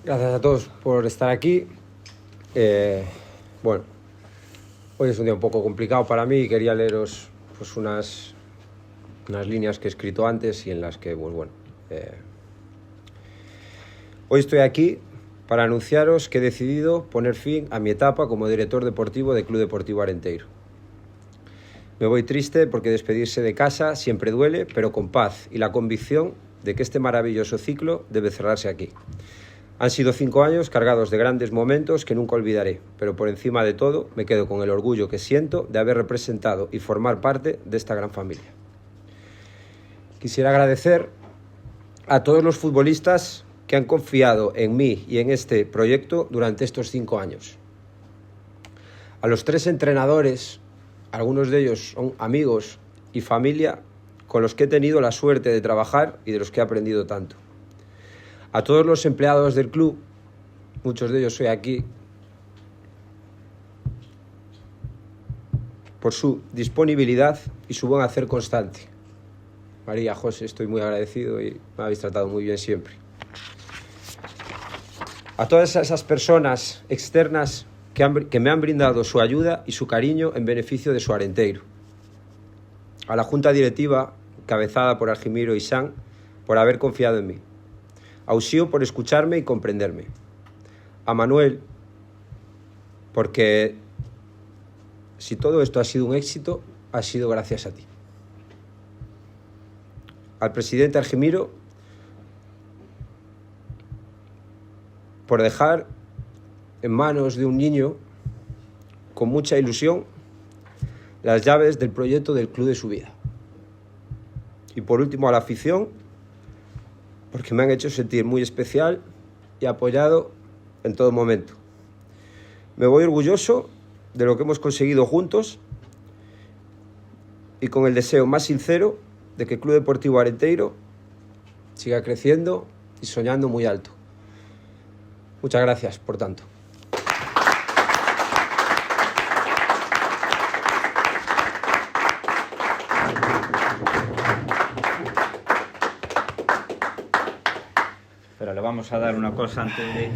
Gracias a todos por estar aquí. Bueno, hoy es un día un poco complicado para mí y quería leeros pues, unas líneas que he escrito antes y en las que, pues bueno, hoy estoy aquí para anunciaros que he decidido poner fin a mi etapa como director deportivo del Club Deportivo Arenteiro. Me voy triste porque despedirse de casa siempre duele, pero con paz y la convicción de que este maravilloso ciclo debe cerrarse aquí. Han sido 5 años cargados de grandes momentos que nunca olvidaré, pero por encima de todo me quedo con el orgullo que siento de haber representado y formar parte de esta gran familia. Quisiera agradecer a todos los futbolistas que han confiado en mí y en este proyecto durante estos 5 años. A los 3 entrenadores, algunos de ellos son amigos y familia con los que he tenido la suerte de trabajar y de los que he aprendido tanto. A todos los empleados del club, muchos de ellos hoy aquí, por su disponibilidad y su buen hacer constante. María, José, estoy muy agradecido y me habéis tratado muy bien siempre. A todas esas personas externas que me han brindado su ayuda y su cariño en beneficio de su Arenteiro. A la Junta Directiva, encabezada por Argimiro y San, por haber confiado en mí. A Uxío por escucharme y comprenderme. A Manuel, porque si todo esto ha sido un éxito, ha sido gracias a ti. Al presidente Argimiro, por dejar en manos de un niño con mucha ilusión las llaves del proyecto del club de su vida. Y por último a la afición, porque me han hecho sentir muy especial y apoyado en todo momento. Me voy orgulloso de lo que hemos conseguido juntos y con el deseo más sincero de que el Club Deportivo Arenteiro siga creciendo y soñando muy alto. Muchas gracias por tanto. Pero le vamos a dar una cosa antes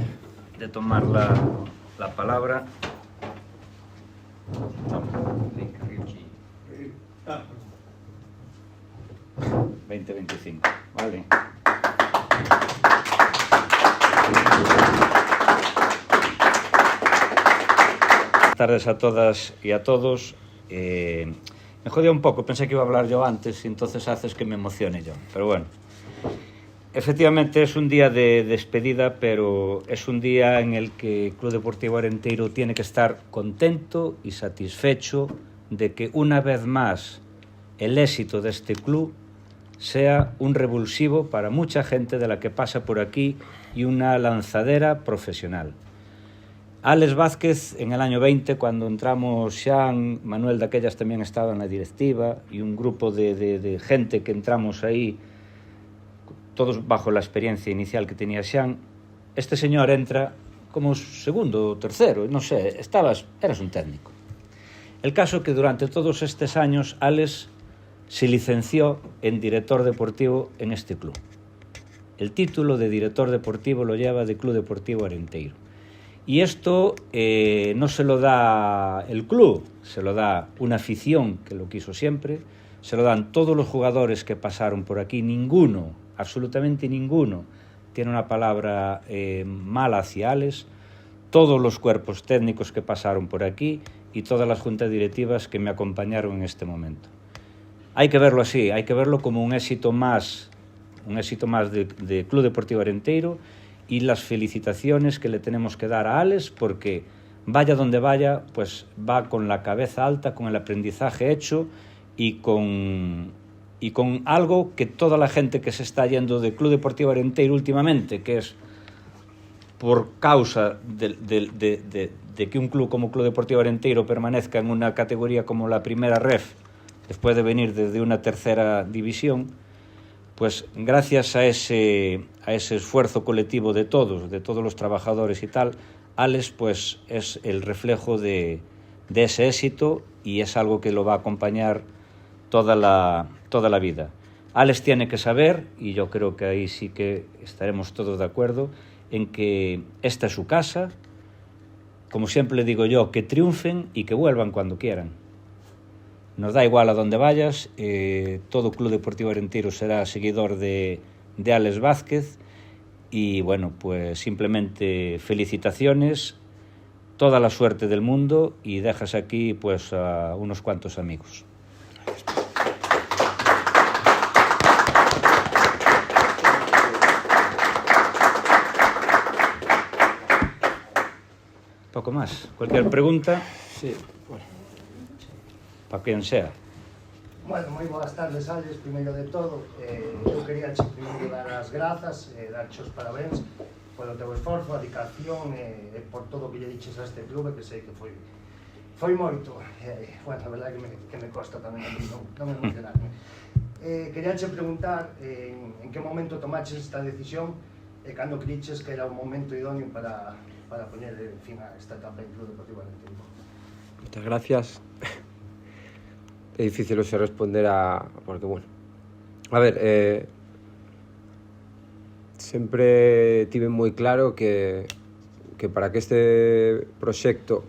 de tomar la palabra. 20-25, vale. Buenas tardes a todas y a todos. Me jodía un poco, pensé que iba a hablar yo antes y entonces haces que me emocione yo, pero bueno. Efectivamente es un día de despedida, pero es un día en el que el Club Deportivo Arenteiro tiene que estar contento y satisfecho de que una vez más el éxito de este club sea un revulsivo para mucha gente de la que pasa por aquí y una lanzadera profesional. Álex Vázquez en el año 20, cuando entramos Xan, Manuel de aquellas también estaba en la directiva y un grupo de gente que entramos ahí, todos bajo la experiencia inicial que tenía Xan. Este señor entra como segundo o tercero, no sé, eras un técnico. El caso es que durante todos estos años Álex se licenció en director deportivo en este club. El título de director deportivo lo lleva de Club Deportivo Arenteiro. Y esto no se lo da el club, se lo da una afición que lo quiso siempre, se lo dan todos los jugadores que pasaron por aquí, ninguno, absolutamente ninguno, tiene una palabra mala hacia Álex, todos los cuerpos técnicos que pasaron por aquí y todas las juntas directivas que me acompañaron en este momento. Hay que verlo así, hay que verlo como un éxito más de Club Deportivo Arenteiro y las felicitaciones que le tenemos que dar a Álex porque vaya donde vaya, pues va con la cabeza alta, con el aprendizaje hecho y con algo que toda la gente que se está yendo del Club Deportivo Arenteiro últimamente, que es por causa de que un club como Club Deportivo Arenteiro permanezca en una categoría como la primera ref, después de venir desde una tercera división, pues gracias a ese esfuerzo colectivo de todos los trabajadores y tal, Álex pues es el reflejo de ese éxito y es algo que lo va a acompañar toda la vida. Alex tiene que saber, y yo creo que ahí sí que estaremos todos de acuerdo, en que esta es su casa, como siempre le digo yo, que triunfen y que vuelvan cuando quieran. Nos da igual a dónde vayas, todo Club Deportivo Arenteiro será seguidor de Alex Vázquez, y bueno, pues simplemente felicitaciones, toda la suerte del mundo, y dejas aquí pues a unos cuantos amigos. Poco más. Cualquier pregunta? Sí, bueno. Para quien sea. Bueno, moi boas tardes, Alex, primeiro de todo. Eu quería primeiro dar as grazas, darche os parabéns polo teu esforzo, a dedicación e por todo o que lle diches a este clube, que sei que foi moito. Bueno, a verdade que me costa tamén a mí non emocionarme. Quería che preguntar en que momento tomaches esta decisión e cando criches que era o momento idóneo para poner fin a esta etapa en Club Deportivo Arenteiro. Muchas gracias. É difícil o sea responder porque, bueno, a ver, sempre tive moi claro que para que este proxecto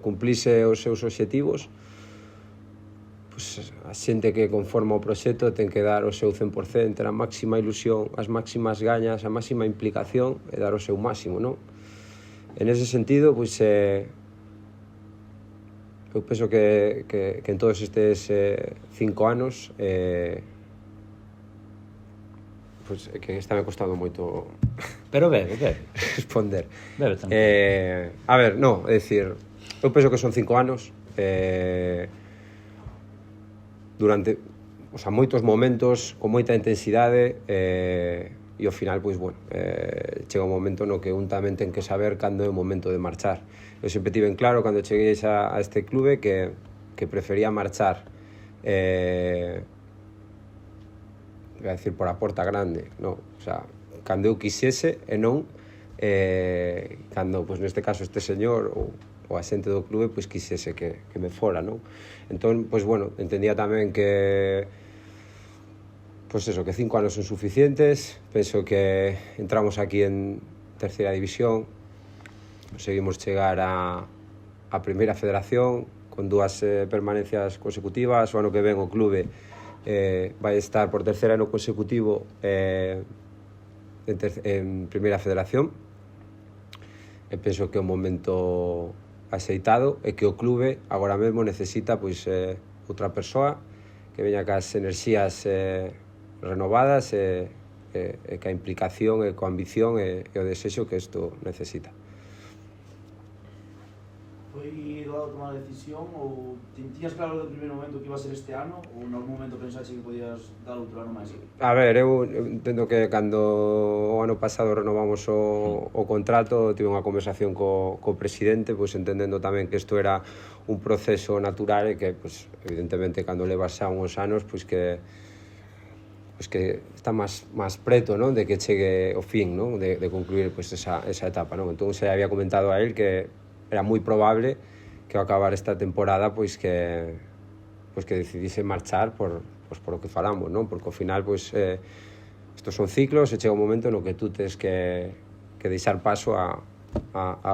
cumplise os seus obxectivos, pues, a xente que conforma o proxecto ten que dar o seu 100%, ter a máxima ilusión, as máximas gañas, a máxima implicación e dar o seu máximo, non? En ese sentido, pues, eu penso que en todos estes 5 anos pues, que está me costando moito Pero bebe. responder. Bebe tranquilo. A ver, no, é dicir, eu penso que son 5 anos durante, o sea, moitos momentos con moita intensidade e ao final, pois, bueno, chega un momento no que un tamén ten que saber cando é o momento de marchar. Eu sempre tive en claro, cando cheguei a este clube, que prefería marchar voy a decir por a porta grande, no, o sea, cando eu quixese e non cando, pois, neste caso, este señor ou a xente do clube, pois, quixese que me fora, non? Entón, pois, bueno, entendía tamén que pues eso, que 5 anos son suficientes. Penso que entramos aquí en terceira división, conseguimos chegar a primeira federación con 2 permanencias consecutivas. O ano que ven o clube vai estar por terceiro ano consecutivo en primeira federación, e penso que é un momento axeitado e que o clube agora mesmo necesita, pois, outra persoa que veña cas enerxías renovadas e ca implicación e coa ambición e o desexo que isto necesita. Foi doado tomar a decisión ou tiñas claro desde o primeiro momento que iba a ser este ano ou en algún momento pensaxe que podías dar outro ano máis? A ver, eu entendo que cando o ano pasado renovamos o contrato, tive unha conversación co presidente, pois, entendendo tamén que isto era un proceso natural e que, pois, evidentemente, cando levas xa uns anos, pois que está máis preto, non, de que chegue o fin, non, de concluir, pois, esa etapa, non? Entón, se había comentado a él que era moi probable que ao acabar esta temporada, pois que decidise marchar por o que falamos, non? Porque ao final, pois, estos son ciclos e chega un momento no que tú tens que deixar paso a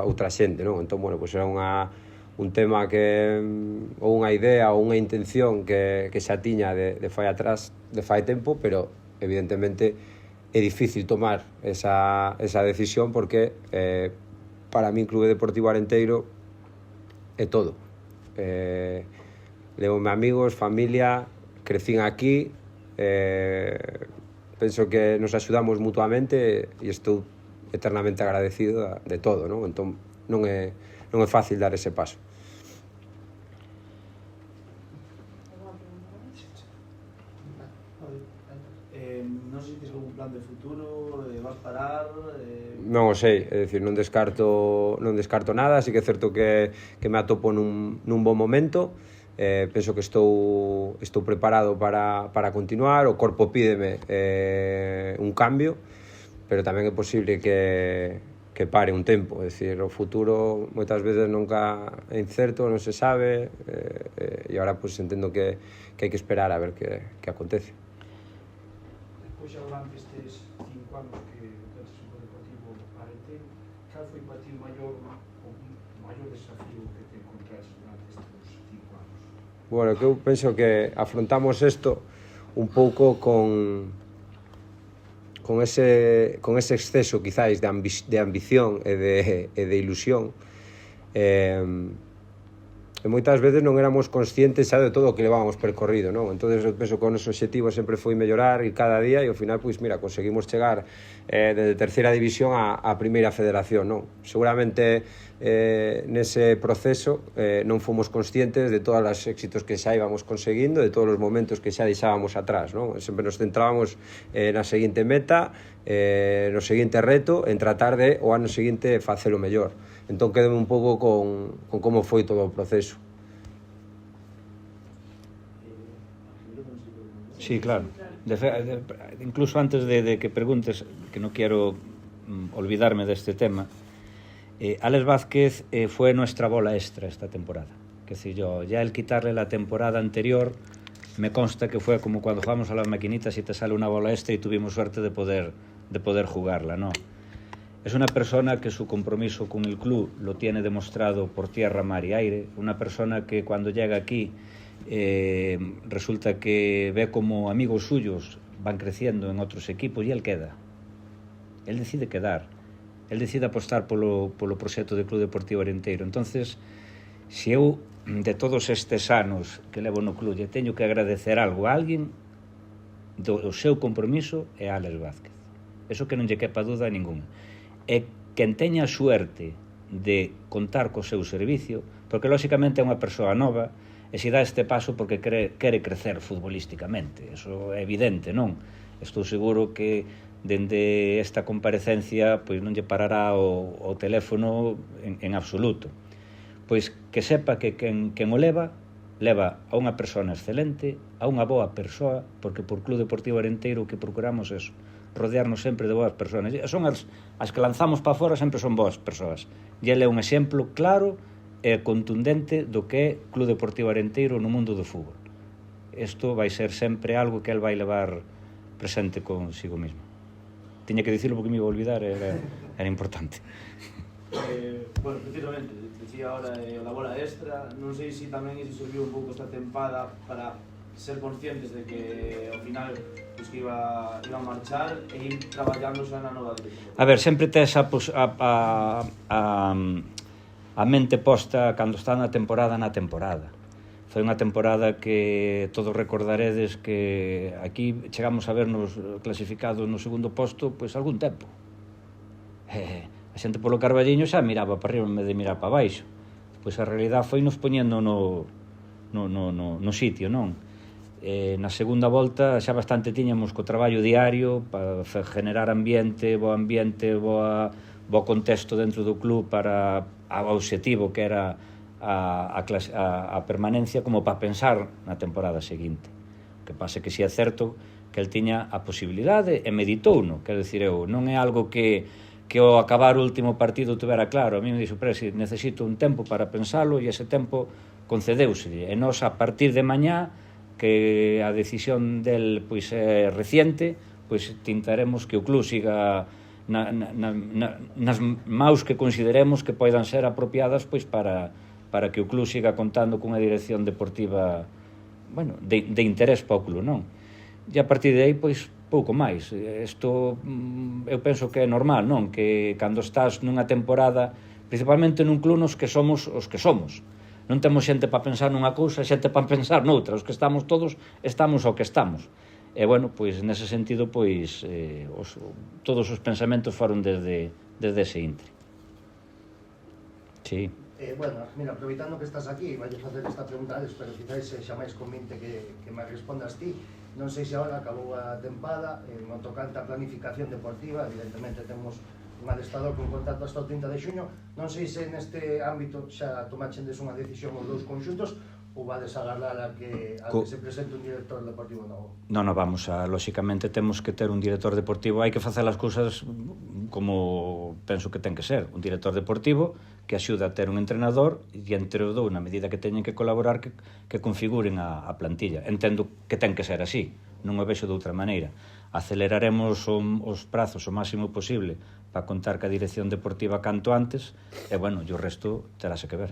outra xente, non? Entón, bueno, pois era un tema ou unha idea ou unha intención que xa tiña de fai atrás, de fai tempo, pero evidentemente é difícil tomar esa decisión porque para min Clube Deportivo Arenteiro é todo. Levome amigos, familia, crecín aquí, penso que nos axudamos mutuamente e estou eternamente agradecido de todo, non? Entón non é fácil dar ese paso. Non sei se tens algún plan de futuro, vas parar? Non o sei, é dicir, non descarto nada, así que é certo que me atopo nun bon momento. Penso que estou preparado para continuar, o corpo pídeme un cambio, pero tamén é posible que pare un tempo, é dicir, o futuro moitas veces nunca é incerto, non se sabe, e agora, pois, entendo que hai que esperar a ver que acontece. Pois durante estes 5 anos que tedes o Deportivo Arenteiro, cal foi para ti o maior desafío que te encontraste durante estes 5 anos? Bueno, que eu penso que afrontamos isto un pouco con ese exceso, quizáis, de ambición e de ilusión. E moitas veces non éramos conscientes xa de todo o que levábamos percorrido, non? Entonces eu penso que o noso objetivo sempre foi mellorar e cada día, e ao final, pois mira, conseguimos chegar desde terceira división a primeira federación, non? Seguramente nese proceso non fomos conscientes de todos os éxitos que xa íbamos conseguindo, de todos os momentos que xa deixábamos atrás, non? Sempre nos centrábamos na seguinte meta, no seguinte reto, en tratar de o ano seguinte facelo mellor. Entón quedome un pouco con como foi todo o proceso. Sí, claro. Incluso antes de que preguntes, que no quiero olvidarme de este tema, Alex Vázquez fue nuestra bola extra esta temporada. Que decir yo, ya el quitarle la temporada anterior, me consta que fue como cuando jugamos a las maquinitas y te sale una bola extra y tuvimos suerte de poder jugarla, ¿no? Es una persona que su compromiso con el club lo tiene demostrado por tierra, mar y aire. Una persona que cuando llega aquí resulta que ve como amigos suyos van creciendo en otros equipos y él queda. Él decide quedar. Él decide apostar polo proxecto de Club Deportivo Arenteiro. Entonces, se eu de todos estes anos que levo no club lle teño que agradecer algo a alguén, do seu compromiso é Alex Vázquez. Eso que non lle quepa dúda a ningún. E quen teña a suerte de contar co seu servicio, porque lóxicamente é unha persoa nova e se dá este paso porque quere crecer futbolísticamente, eso é evidente, non? Estou seguro que dende esta comparecencia pois non lle parará o teléfono en absoluto. Pois que sepa que quen o leva a unha persona excelente, a unha boa persoa, porque por Club Deportivo Arenteiro o que procuramos é rodearnos sempre de boas persoas. Son as que lanzamos para fora, sempre son boas persoas. E ele é un exemplo claro e contundente do que é Club Deportivo Arenteiro no mundo do fútbol. Isto vai ser sempre algo que el vai levar presente consigo mismo. Tiña que dicirlo porque me iba a olvidar, era importante. Bueno, precisamente, decía ahora la bola extra, non sei se tamén iso serviu un pouco esta tempada para ser conscientes de que ao final pues, que iba a marchar e ir traballando xa na nova dirección. A ver, sempre tes a mente posta cando está na temporada. Foi unha temporada que todos recordaredes que aquí chegamos a vernos clasificados no segundo posto pois algún tempo. A xente polo Carballiño xa miraba para arriba en vez de mirar para baixo. Pois a realidade foi nos poñendo no sitio, non? Na segunda volta xa bastante tiñamos co traballo diario para generar bo contexto dentro do club para o obxectivo que era a permanencia como para pensar na temporada seguinte. O que pasa que si é certo que el tiña a posibilidade e meditouno, quero dicir eu, non é algo que ao acabar o último partido tuvera claro. A mí me dixo, Presi, necesito un tempo para pensalo e ese tempo concedeuselle. E nós a partir de mañá que a decisión del pois é reciente, pois tentaremos que o club siga nas maus que consideremos que poidan ser apropiadas pois para que o club siga contando cunha dirección deportiva, bueno, de interés para o club, non? E a partir de aí, pois, pouco máis. Isto eu penso que é normal, non? Que cando estás nunha temporada, principalmente nun club nos que somos os que somos, non temos xente para pensar nunha cousa, xente para pensar noutra. Os que estamos todos, estamos ao que estamos. E, bueno, pois, nese sentido, pois, todos os pensamentos foron desde ese intre. Sí. Bueno, mira, aproveitando que estás aquí, vai facer esta pregunta, pero quizás xa máis convinte que me respondas ti. Non sei se agora acabou a tempada, no tocante a planificación deportiva, evidentemente temos un adestador con contrato hasta o 30 de xuño, non sei se neste ámbito xa tomaxendes unha decisión os dous conxuntos ou vades agardar a que se presente un director deportivo novo? Non, vamos a, lóxicamente temos que ter un director deportivo, hai que facer as cousas como penso que ten que ser, un director deportivo que axuda a ter un entrenador e entre os dous, na medida que teñen que colaborar, que configuren a plantilla. Entendo que ten que ser así. non o vexo de outra maneira. Aceleraremos os prazos o máximo posible para contar ca dirección deportiva canto antes, e, bueno, e o resto terase que ver.